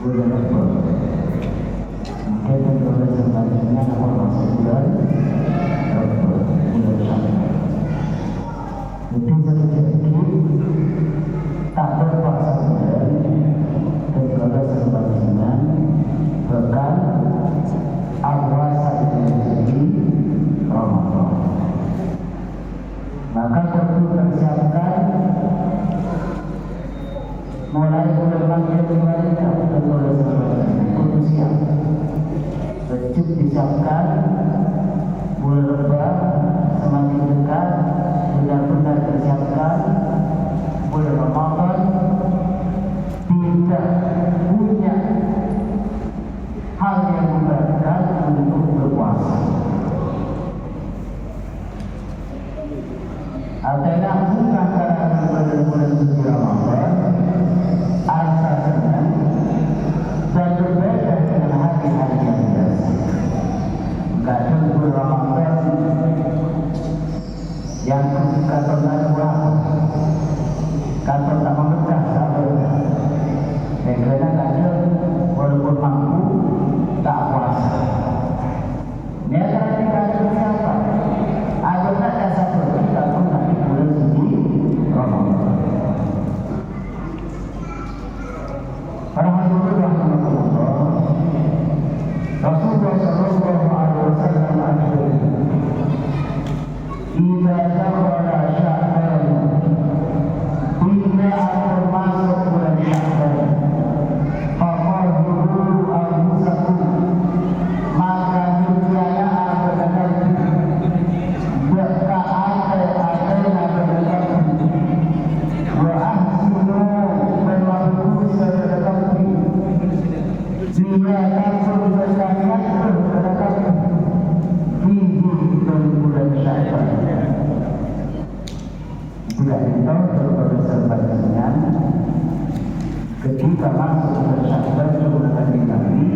bulan Rabu. Mungkin tentu selanjutnya akan masuk bulan Rabu, bulan Syawal. Jadi sedikit tak berpuasa bulan tentu selanjutnya bahkan awal jadi Ramadan. Maka perlu persiapkan mulai bulan Maret kemarin kita mulai perlu siap. Wajib disiapkan bulan Ramadan semakin dekat benar-benar disiapkan bulan Ramadan tidak punya hal yang memberatkan untuk berpuasa. Adalah bukan karena bulan suci Ramadan asasnya dan berbeda dengan hari-hari yang biasa. Enggak ada bulan Ramadan yang kantor tak berapa, kantor tak membekas, tak berapa. Karena ada walaupun mampu tak puasa. Dia akan dikasih siapa? Ada tak dasar kita pun nanti bulan suci Ramadan. Alhamdulillah, Rasulullah Sallallahu Alaihi Wasallam ajur. Jika pada Sya'ban, bila akan masuk bulan Sya'ban, faqaduru anfusakum, maka nyucilah berhenti. Jika ada berhenti, wa ahsinu berlaku berhenti. Jika takut berhenti berhenti. Bulan Syawal. Bulan itu bersebagian ketika masuk bulan Syawal menggunakan dikali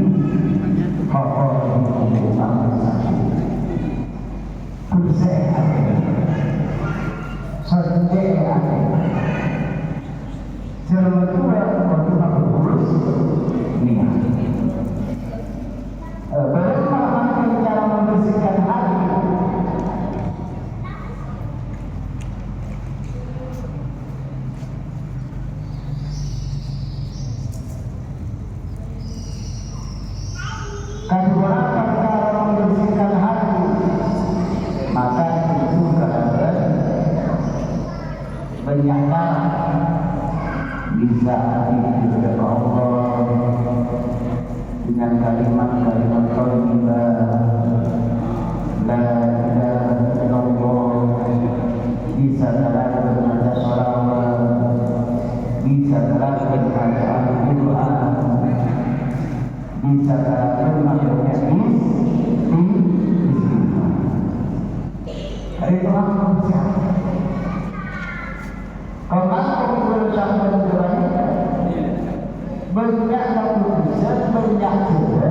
bisa dihidup Allah dengan kalimat-kalimat thayyibah, la ilaha illallah, bisa terlalu membaca sholawat, bisa terlalu membaca Al-Quran, bisa terlalu membaca istighfar. Hari itu aku siapa? Kalau aku berusaha banyak satu bisa banyak juga.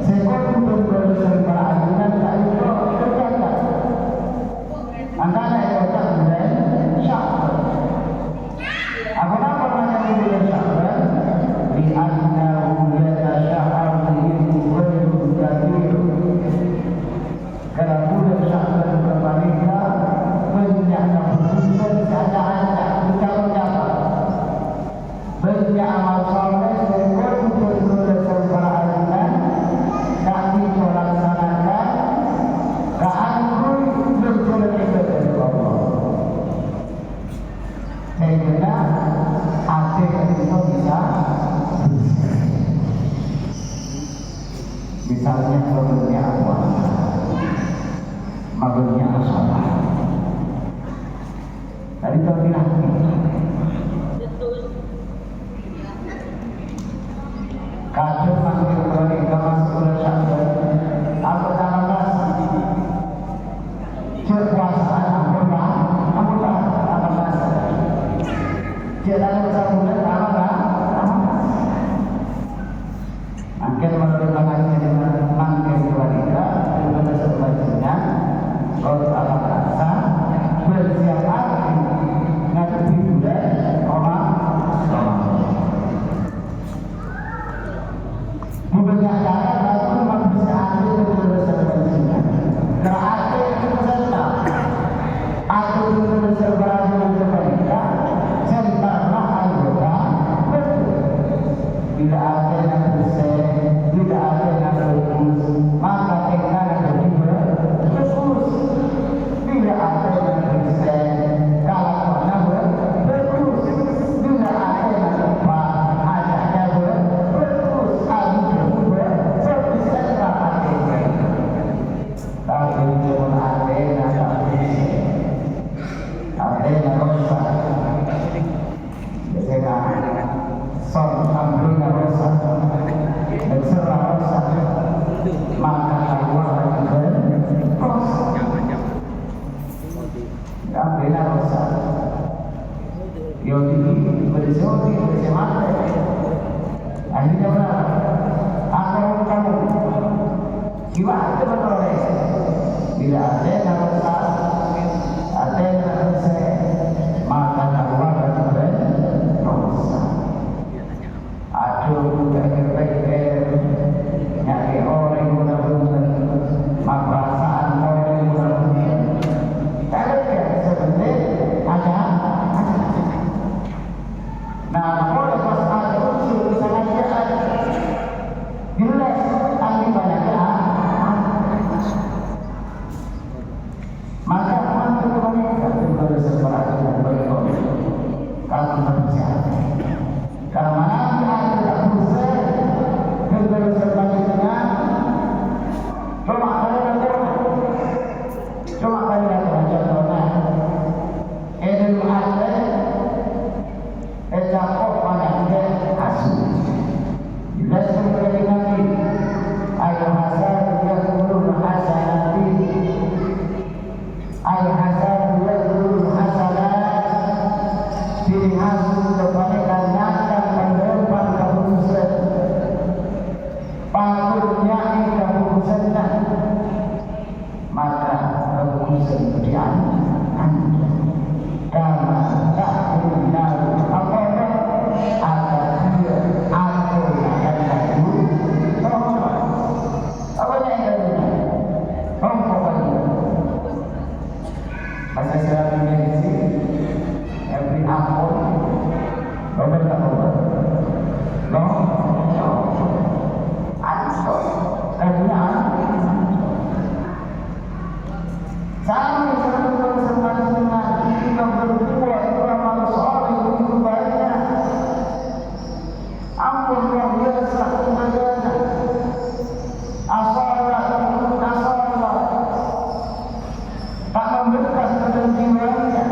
Sekolah berusaha berajunan tak itu tercatat. Antara itu bulan Syawal. Apa nama bulan Syawal? Di anna bulan Syawal itu bulan Kadir. Kalau bulan Syawal berpalinga banyak keputusan ada ucapan banyak amal soleh sekolah untuk bersebaran tak dilaksanakan keanggun berjalan ibadah Allah. Sehingga akhir itu bisa misalnya mabrurnya apa? Mabrurnya sholat. Tadi kau bilang kadang masuk ke masuk ke Syawal, apa nama kekuasaan anggota apa bahasa? Jalan sabulan apa? Angkat menurut pandangan dengan mangkir keluarga dengan sebagainya, kalau apa bahasa bersiap ngadepi bulan berdiskoni, bersemata. Akhirnya berapa? Aku kamu gimana teman-teman? Bila ada yang harus ada yang harus saya makan keluar dari dosa. Aduh, baik-baik nyari orang yang benar-benar perasaan orang yang benar-benar. Kalau dia sebenarnya ada. Nah, kalau pas ada unsur kesalahan jelas tapi banyaknya maka mantu mereka berbeda separah dan berikut kalau manusia kalau mana ada berusaha berbeda separahnya cuma kalian contohnya edul ada ejapok banyaknya hasil jelas berbeda nanti ayat hasad dia guru hasad nanti ayat hasad dia guru hasadat pilih hasil kepada nyata pendepan keputusan patutnya keputusan maka keputusan berjalan anda karena tak benar apa-apa agar dia aku akan lalu apa yang ada bahasa Arab Indonesia every ampun robert tak robert ansor karena sama semua kita berdua beramal soleh itu banyak ampun luar biasa kemana asalah tak membekas dalam jiwanya.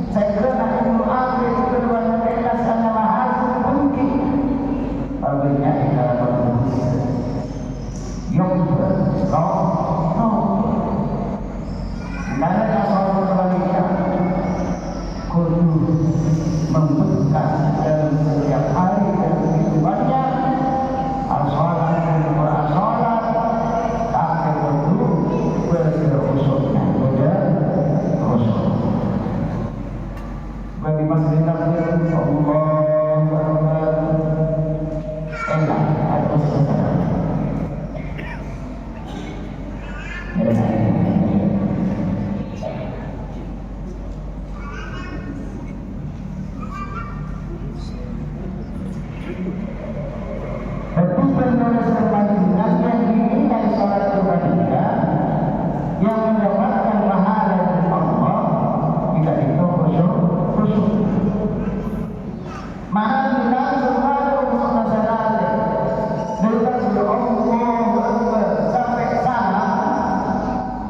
Saya kira nak ilmu akhir itu kedua mereka sangatlah hasil mungkin. Banyak dalam manusia yang dan asal sebaliknya kudu membekas dalam setiap hari dalam kehidupannya. Asalah dan berasalah tak perlu berusuknya. Bagi masyarakat Allah enak atau sesuatu. Tapi benar selanjutnya ini dari sholat kepada yang mendapatkan pahala dari Allah tidak itu khusyuk. Maka bila semua untuk masalah dengan Allah sampai sana,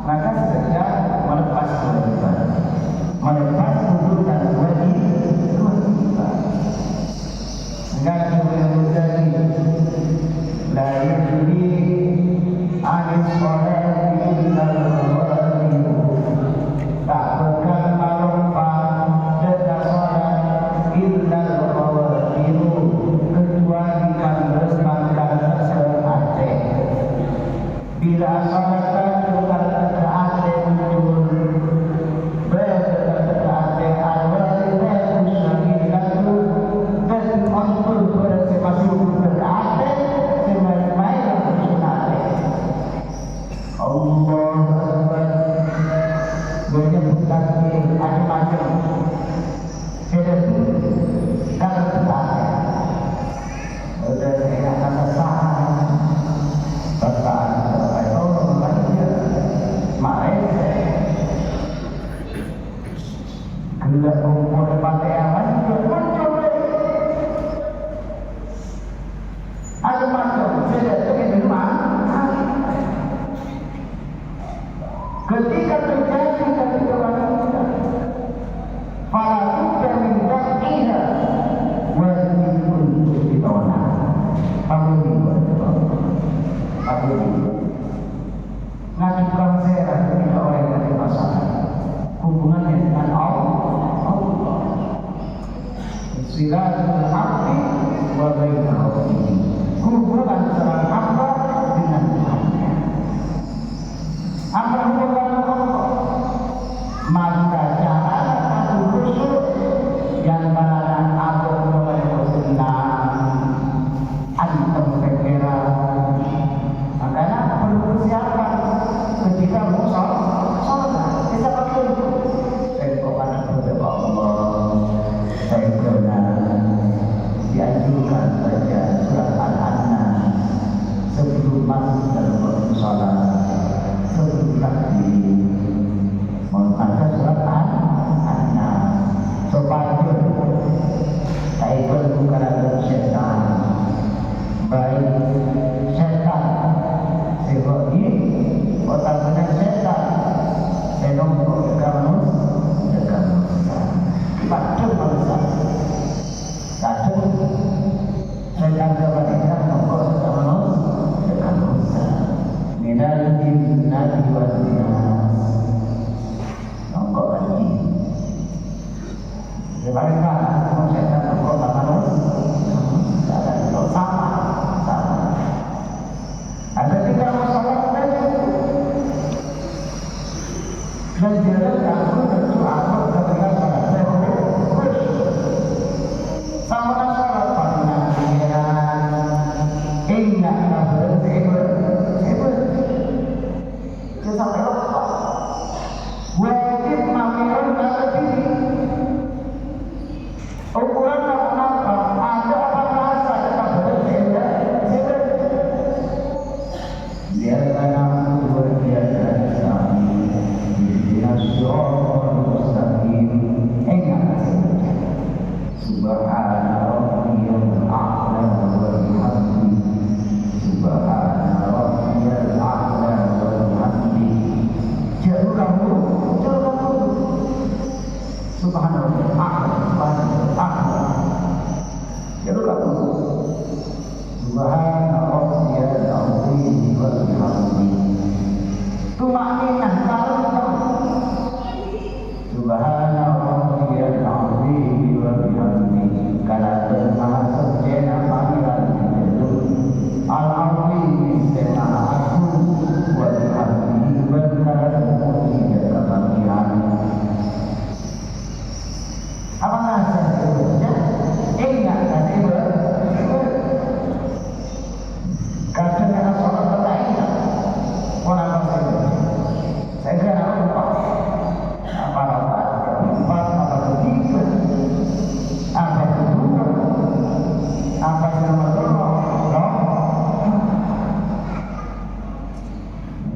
maka segera melepas kewajiban, melepas kedudukan kewajiban. Enggak menjadi lain di anis sholat illa tak bekal malumpan dan sholat illa kecuali meneruskan sehatnya. Bila sholat bukan sehatnya muncul bersehatnya awal berusahir lalu dan untuk masih bersehatnya semai bersunatnya. Allah menyebutkan macam-macam hidup dalam sehatnya. Sudah saya kata sah, bertahan sampai tahun lainnya, mereka gila kumpul pakai aman muncul ada macam saya datang di rumah ketika terjadi ketika wanita falaku minta ina wajib untuk ditolak. Aku ngajukan saya tidak oleh dari masalah hubungannya dengan Allah. silatul abdi wa baina rabbih, hubungan seorang hamba dengan Tuhannya. Apa hubungan Allah? Maka cara satu rusul yang barang aku kepada senang antum kekira, makanya perlu persiapan ketika mau sholat. Kita pakai saya kepada Allah, saya pernah dianjurkan baca surat Al-An'am sebelum masuk dalam waktu sholat, sebelum takbir membaca surat Al-An'am supaya tak ikut bukan syaitan, baik syaitan sebab ini otak benar syaitan senang dekat manusia pacul manusia kadang syaitan kepada nombor dekat manusia minal jinnati wan nas nombor lagi sebaliknya syaitan nombor manusia sama. Ada tiga masalah saja. Dan jalan aku tentu aku ketika salat sama salat pada pikiran ingat kabel sebel sampai lupa wajib mamirun kata diri ukuran apa ada apa rasa kabel sebel dia karena berbiasa kami Nasyurul mustaqim ingat subhana rabbiyal a'la wa bihamdi subhana rabbiyal a'la wa bihamdi jauh kamu subhana rabbiyal a'la jauh kamu subhana rabbiyal azim wa bihamdi tumakninah kalau subhana rabbiyal azim wa bihamdihi kana termasuk jena panggilan itu al-azim sena agung wa bihamdihi benar muji dan panggilan apa nasihatnya ingat tadi kadang ada sholat bertanya orang saya kira lupa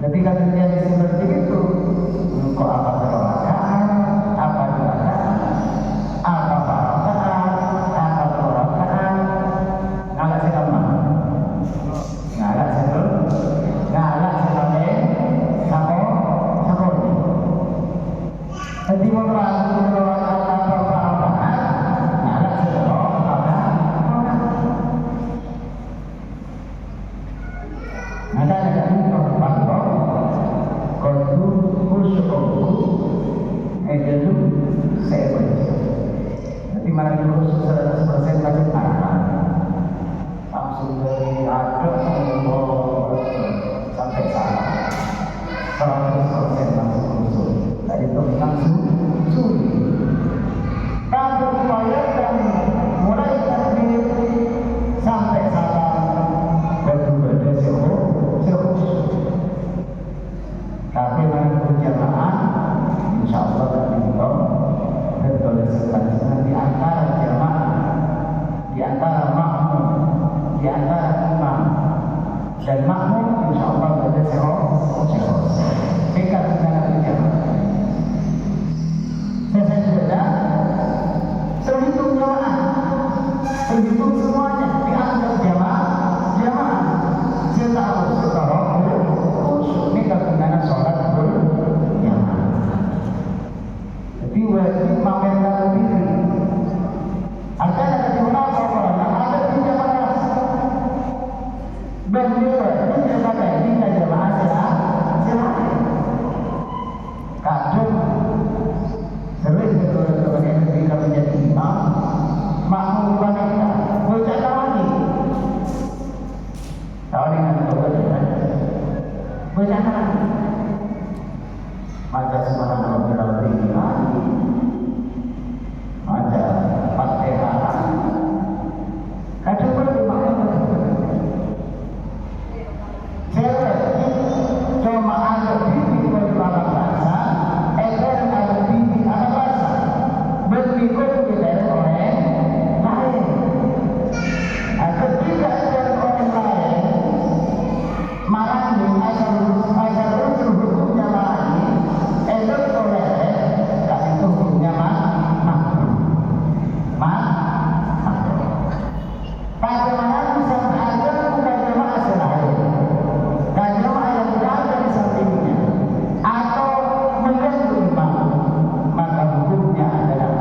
ketika terjadi seperti itu, kok apa perkataan, apa perkataan, apa perkataan, apa perkataan, ngalak sekali, ngalak sekali, sampai. Jadi orang apa perkataan, ngalak sekali, apa. Ada itu saya baca. Jadi malam khusus 100% baca Al-Quran. Langsung dari adab sampai salam. 100% langsung khusus. Dari itu langsung suri. Tapi upayakan mulai takbir sampai salam berbeda sehus. Tapi malam berjamaah insyaallah dihimbau berdoa selanjutnya di antara jamaah, di antara makmum, di antara imam dan makmum insyaallah berada sehos. Tingkat dengan jamaah. Selesai sudah terhitung jamaah, terhitung semuanya dianggap jamaah. Setahu ini kebenaran sholat berjamaah. Jadi wajib mamerkan diri. Ada di mana ada di jamaah. Beliau itu kepada kita jamaah berencana maca subhanallah rabbil alamin, maca Fatihah, kadang berdoa cuma ada bibi berdoa bahasa, agar ada bibi ada bahasa, berikut kita orang lain. Ketika ada orang lain, marahnya asal usul hukumnya marahnya, itu boleh, tak itu hukumnya makruh. Bagaimana bisa ada bukan jemaah selain, dan jemaah yang berada di sampingnya, atau mengganggu imam, maka hukumnya adalah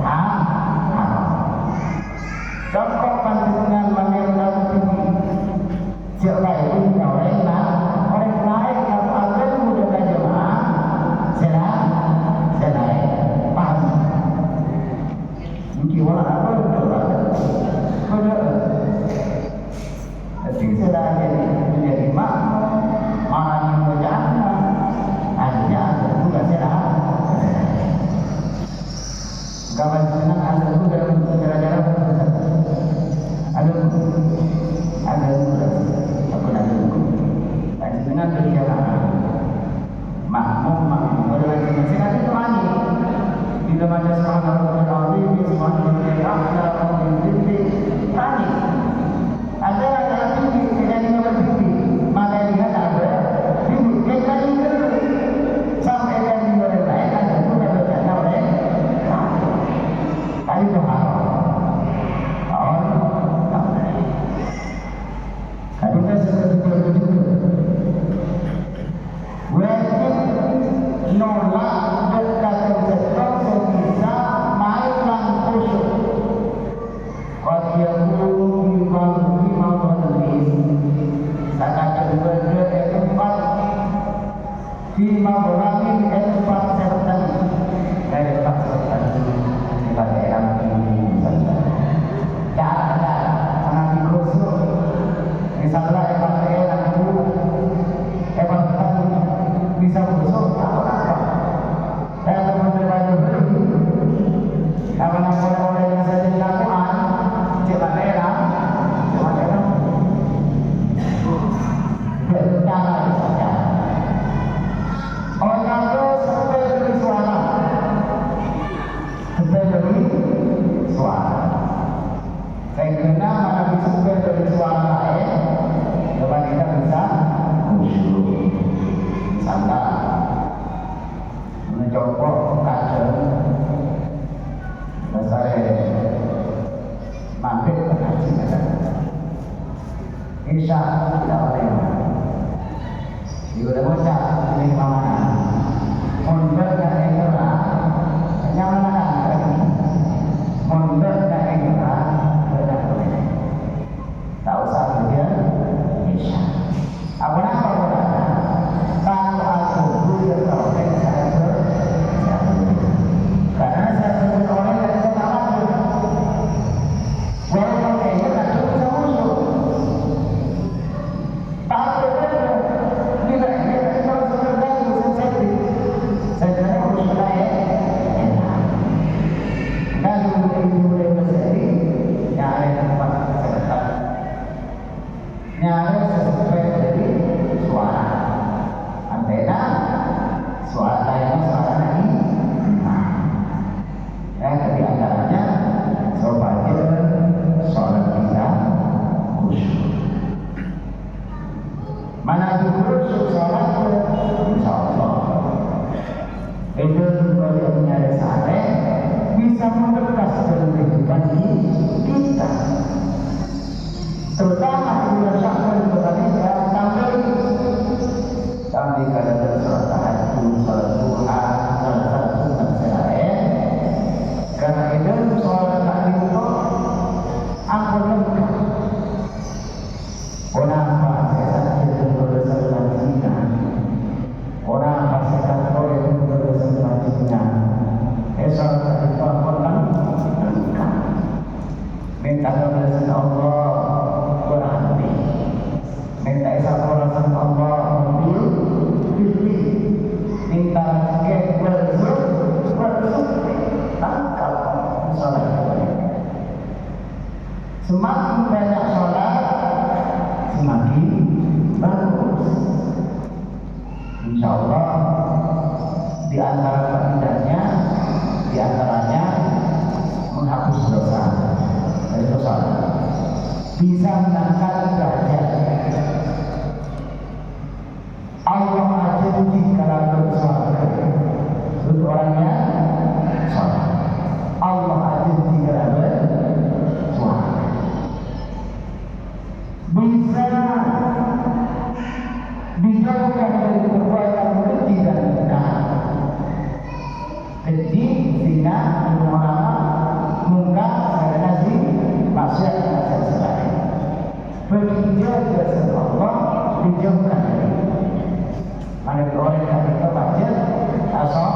haram. Contoh panjenengan mengenal tinggi, siapa itu orang lain kalau akan mudah jemaah, selain paham. Mungkin orang apa tapi sudah menjadi makmum, orang berjamaah, akhirnya ada juga salah. Kawan senang ada juga cara-cara ada apa namanya dengan berjamaah, makmum berjamaah nanti itu lagi bila baca subhanallah di subhanallah tadi ada tinggi dengan nomor tinggi, maka dia tak ada tinggi kita ini sampai yang dimulai lain ada pun ada baca oleh tadi itu haram. Kadang seperti itu wajib nolak berkata sesuatu sebisa main lang khusyuk. Fima berangin tempat sertan dari tempat sertan di daerah ini saja. Cara sangat khusus. Misalnya daerah itu bisa khusus apa? Saya teman-teman beli karena orang-orang yang saya dilakukan cuma daerah berencana saja. Orang itu sampai dari suara, saya kena mana bisa sampai dari suara lain, lepas kita bisa khusyuk. Misalnya mencoba kader, saya mampir ke haji Isya tidak boleh. Dia baca ini mana? Mundur dan engkara, nyamakan. Mundur dan engkara, tidak boleh. Tak usah dia Isya. Apa nama berada? Kalau aku bujur kau saya karena saya sebut orang yang tidak tahu. Walaupun engkau tak bisa musuh. Nyari sesuai dari suara antena, suara lainnya suara lagi. Jadi antaranya sobatnya sholat kita khusyuk. Mana khusyuk sholat insya Allah itu kalau nyari sare bisa membekas dalam kehidupan kita. Terutama bila syahkan berbeda sampai kadang sholat tahajud, sholat duha, sholat sunat selain. Karena itu sholat tahajud itu aku lengkap. Orang apa saya sakit berusaha latihan. Orang apa saya kata itu berusaha latihan. Sholat tahajud aku lengkap. Minta kepada Allah. Minta isap Allah Semakin banyak sholat, semakin bagus. Insya Allah di antara faedahnya, di antaranya menghapus dosa dari dosa, bisa mengangkat derajat. Allah janji kalau bersuara untuk orangnya sholat. Allah janji kalau bersuara bisa dijauhkan dari perbuatan keji dan mungkar. Keji, zina, mungkar, karena maksiat selain. Begitu jasad Allah dijauhkan dari mana orang yang kita baca asal.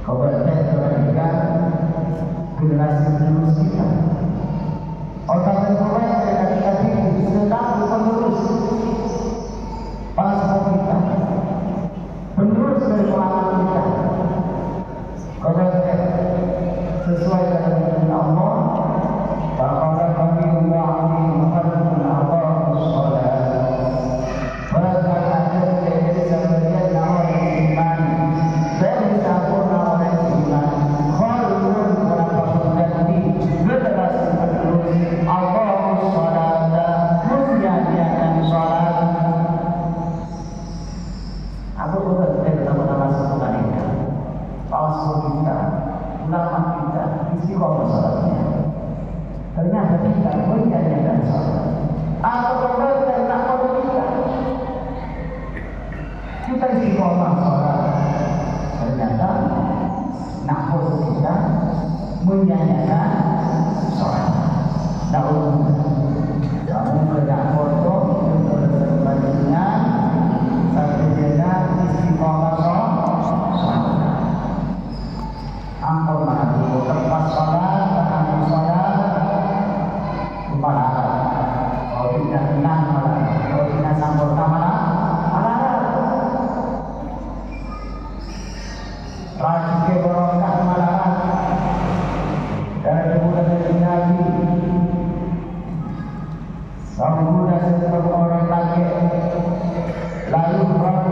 Kau bertanya kepada generasi penerus kita. Otak dan orang yang kita sedang penerus bangsa kita, penerus dari pengalaman kita. Kau bertanya sesuai dengan Allah. Bahwa kami mengamalkan Allah sholat. Ternyata kita menyanyikan sholat. Atau kita tak mau kita istiqomah sholat. Ternyata nak kita menyanyikan sholat. Dahulu kamu kerja foto untuk berbandingan satu jeda istiqomah sholat. Ampun mati tempat sholat, ampun sholat. Kalau tidak tenang, kalau tidak sambut malah rajin ke barokah malah dari bulan Nabi sambut dan orang lagi lalu sekolah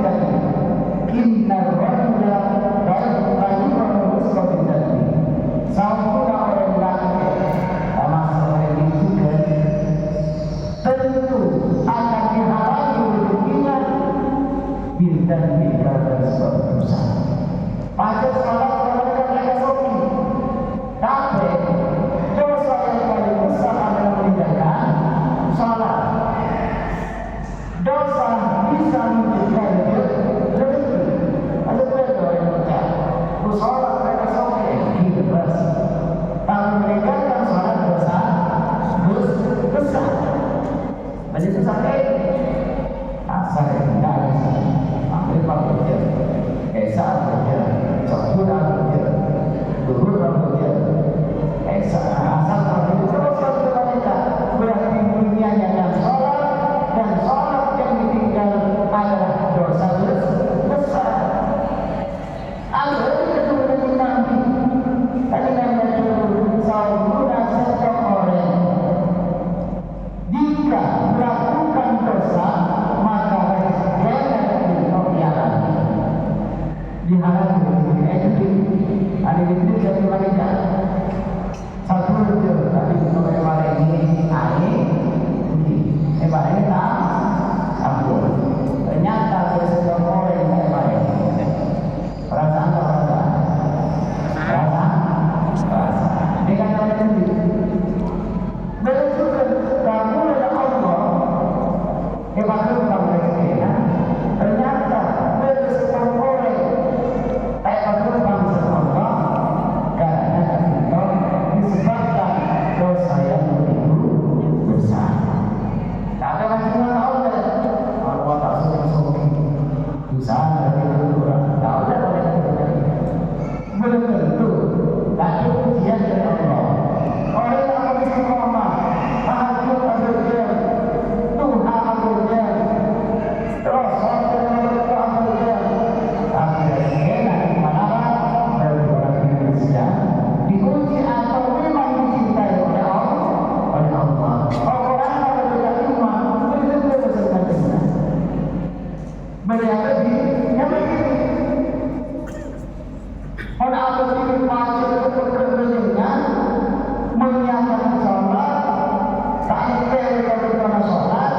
tadi kinna rajula lalu sekolah tadi sambut orang lagi sama seperti itu kan tentu akan dihalangi rezekinya bintang dan sebab dosa. Pada salat mereka sopi, tapi dosa yang paling besar adalah meninggalkan salat. Dosa bisa menjadikan rezeki. Ada berapa yang mengucap, salat mereka sopi, bebas. Tapi meninggalkan salat dosa besar. Menjadi sakit. Asal tidak ada. Ambil bekerja, esok bekerja, sebulan bekerja, dua bekerja, esok asal bekerja terus mereka berarti mulianya yang sholat dan sholat yang ditinggal adalah dosa besar. Allah itu keturunan Nabi. Tadi Nabi itu saudara setiap orang jika melakukan dosa maka dihalangi itu ada di dari mereka satu itu tapi untuk kemarin ini air kemarin tak ampun ternyata bersama orang yang kemarin perasaan ini kan ada betul kamu ada Allah kemarin kamu berkata ternyata bersama orang disebabkan dosa yang begitu besar. Tak ada macam mana Allah tak suruh dosa dari orang. Tak ada belum tentu. Tapi ujian dari Allah. Orang yang akan istiqomah, tahajud bekerja, Tuhan bekerja, terus sampai mereka bekerja. Tapi enak mana? tadi yang begini. Pada abad ini macam keperluannya menyiapkan sholat, tak ada keperluan sholat,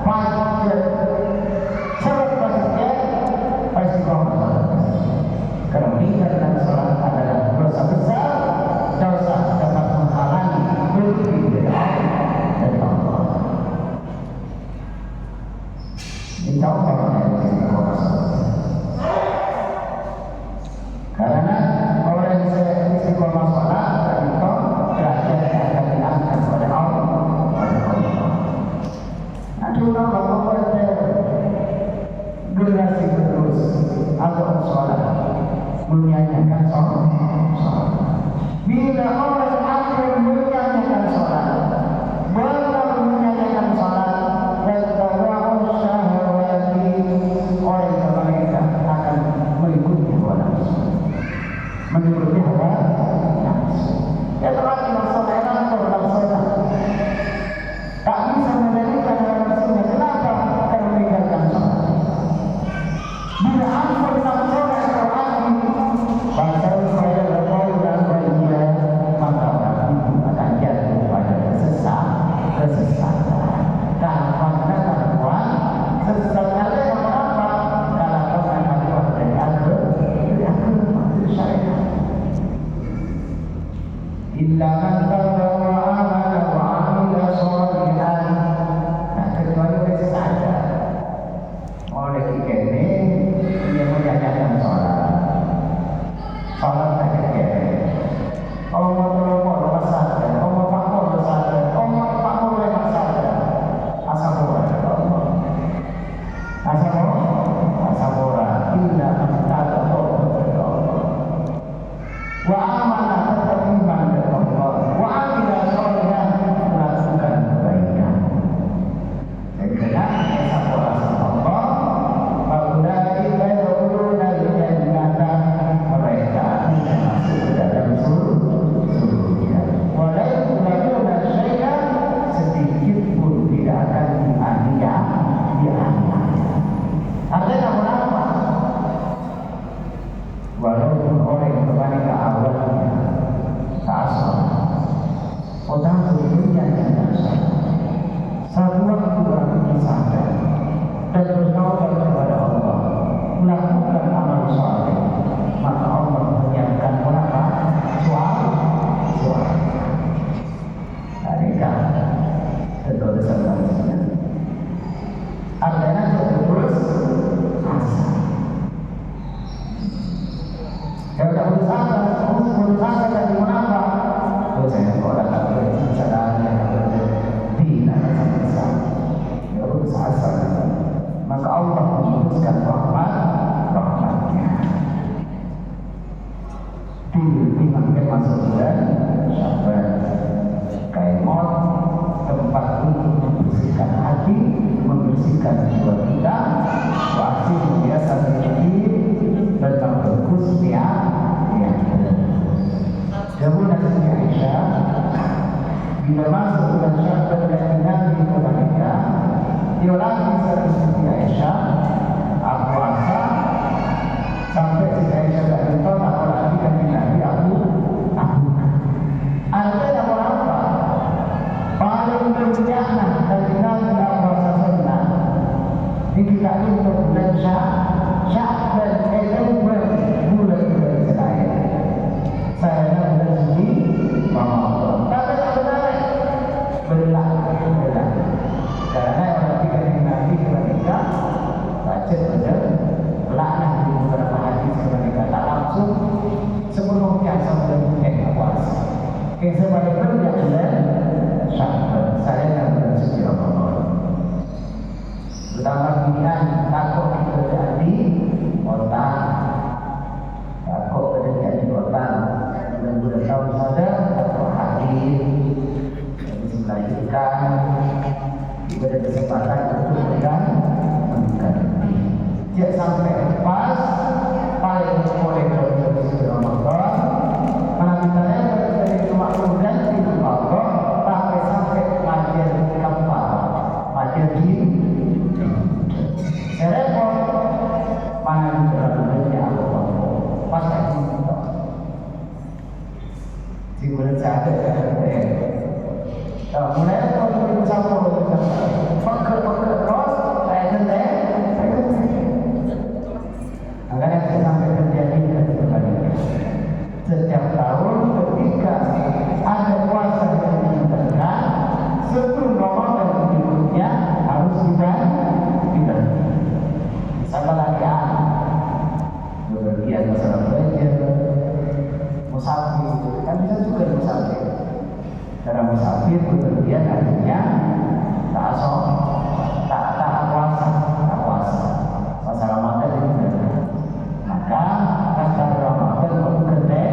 macam syarat maksudnya pasti kau sholat. Karena meninggalkan sholat adalah dosa besar, dosa dapat menghalangi rezeki dari Allah. Insya Allah karena orang yang istiqomah sholat dan itu derajatnya akan diangkat oleh Allah. Aduh, kalau pada generasi terus atau sholat menyanyikan sholat. Bila orang akan menyanyikan sholat, benar menyanyikan sholat, dan bahwa syahwati orang mereka akan mengikuti hawa nafsu. Mengikuti hawa nafsu. Ya telah dilaksanakan berlaksana. Tak bisa menjadikan hawa nafsunya. Kenapa? Karena meninggalkan sholat. Bila ampun tak sholat Al-Quran, pasal saya berkau dan bahagia, maka orang itu akan jatuh pada kesesatan. Kalau anda kuat, sesatnya apa? Kalau kau akan kuat dari agama, syariat. Illa man taba wa amana wa amila sholihan. Nah, kecuali mereka saja. Oleh ini dia menjalankan sholat. Sholat tak kira. Allah terlalu saja. Allah pakmur saja. Allah pakmur lewat saja. Asabura Allah. Asabura. Illa man taba Allah. Wa amana tetap iman kepada Allah. Wa amila sholihan melakukan kebaikan. Jadi kena asabura sama Allah. Faulai yadkhuluna al-jannata, mereka akan masuk ke dalam surga. Walau yuzlamuna syai'an, sedikit pun tidak akan dianiaya. Artinya apa? Walaupun orang yang kembali ke awalnya, ke asal, orang berdunia yang dasar, satu waktu orang sadar dan bertaubat kepada Allah, melakukan amal saleh, maka Allah menyiapkan apa? Suara. Mereka tentu bersama dengan artinya terus asa. Kalau tak berusaha dari mana? Kalau saya orang tak berbicara dengan tidak sama. Kalau berusaha maka Allah memutuskan rahmatnya. Dimakan masuk bulan Syawal. Kaimot tempat untuk membersihkan hati, membersihkan jiwa kita, wajib biasa sedikit dan bagus ya. Kemudian Siti Aisyah bila masuk bulan Syawal dan Nabi kepada dia lagi satu Siti Aisyah puasa sampai Siti Aisyah tak tahu tak apa lagi dan Nabi aku artinya apa? Paling berjana dari Nabi puasa sunnah di kita itu bulan Syawal dan bulan selain saya bulan suci Ramadan. Tapi tak benar belah karena orang tidak Nabi ketika baca pada laknah di beberapa hadis ketika tak langsung sepenuhnya sampai puas. Sebaliknya bulan Syawal saya dan bulan suci Ramadan. Pertama pilihan takut kita jadi otak, takut kita jadi otak dan sudah tahu saja atau hadis melahirkan diberi kesempatan untuk meningkat. Jika sampai pas paling boleh berjudi Ramadan, mana misalnya dari cuma kemudian tidak Allah, tapi sampai kajian kapal, kajian di repot berjaga mulai kalau kita sama pakai terus saya kenal agar sampai terjadi kembali setiap tahun ketika ada puasa yang dilakukan sebelum Ramadan berikutnya harus kita sama lagi berbagian masalah belajar musafir kan bisa juga musafir cara musafir berbagian artinya tak puasa masa Ramadan itu maka kata Ramadan berkendek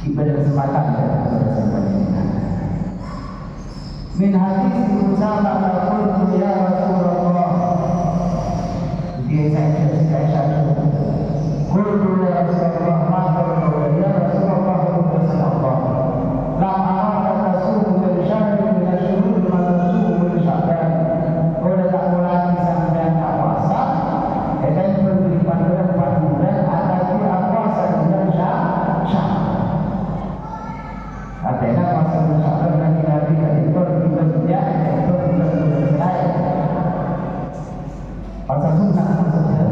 kita kesempatan min hadis Usama al-Qurtu ya Rasulullah dia saya Qurtu ya Rasulullah maka ya Rasulullah sallallahu lam araka tasumu min syahrin min asyhur ma tasumu min sya'ban oleh tak mulai sampai puasa dan beri panduan 4 bulan ada puasa bulan Sya'ban artinya puasa bulan Sya'ban lagi itu berbulan pasal sunnah maksudnya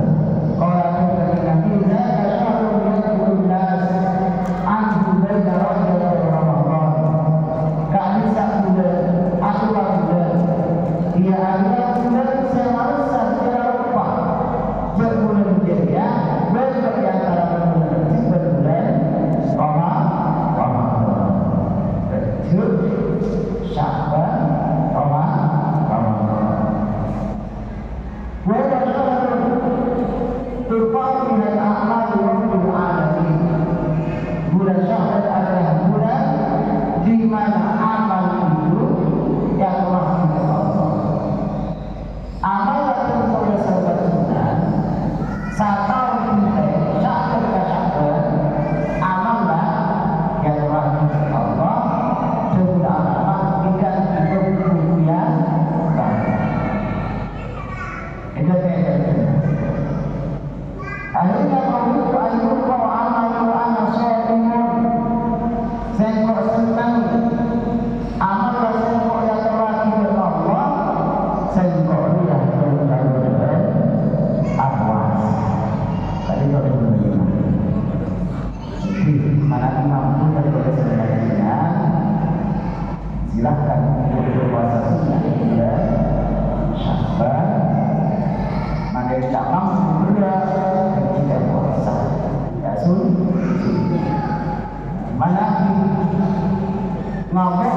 kalau ada Nabi Zaka syahrul yadkhulun nas anhu baina rajab wa Ramadan ka'isa bulan akhir bulan dia adalah bulan seharusnya secara rupa berbulan dia berbagai antara bulan Ramadan Rajab Sya'ban bulan Syawal adalah bulan di mana amal itu yang rahmat Allah. Amal yang terkait sahabat sunnah satu kita Syawal ke Syawal amallah yang rahmat Allah terutama diganti buku yang baru. Itu akhirnya kalau ayuh amal anak soalimun saya kok senang amal saya kok yang terakhir Allah saya kok ya benar-benar awas tadi kalau begini mana mampu dari sebenarnya silahkan berpuasa sunnah bulan Sya'ban mana yang tak mampu kita puasa ya sunnah mana ngomong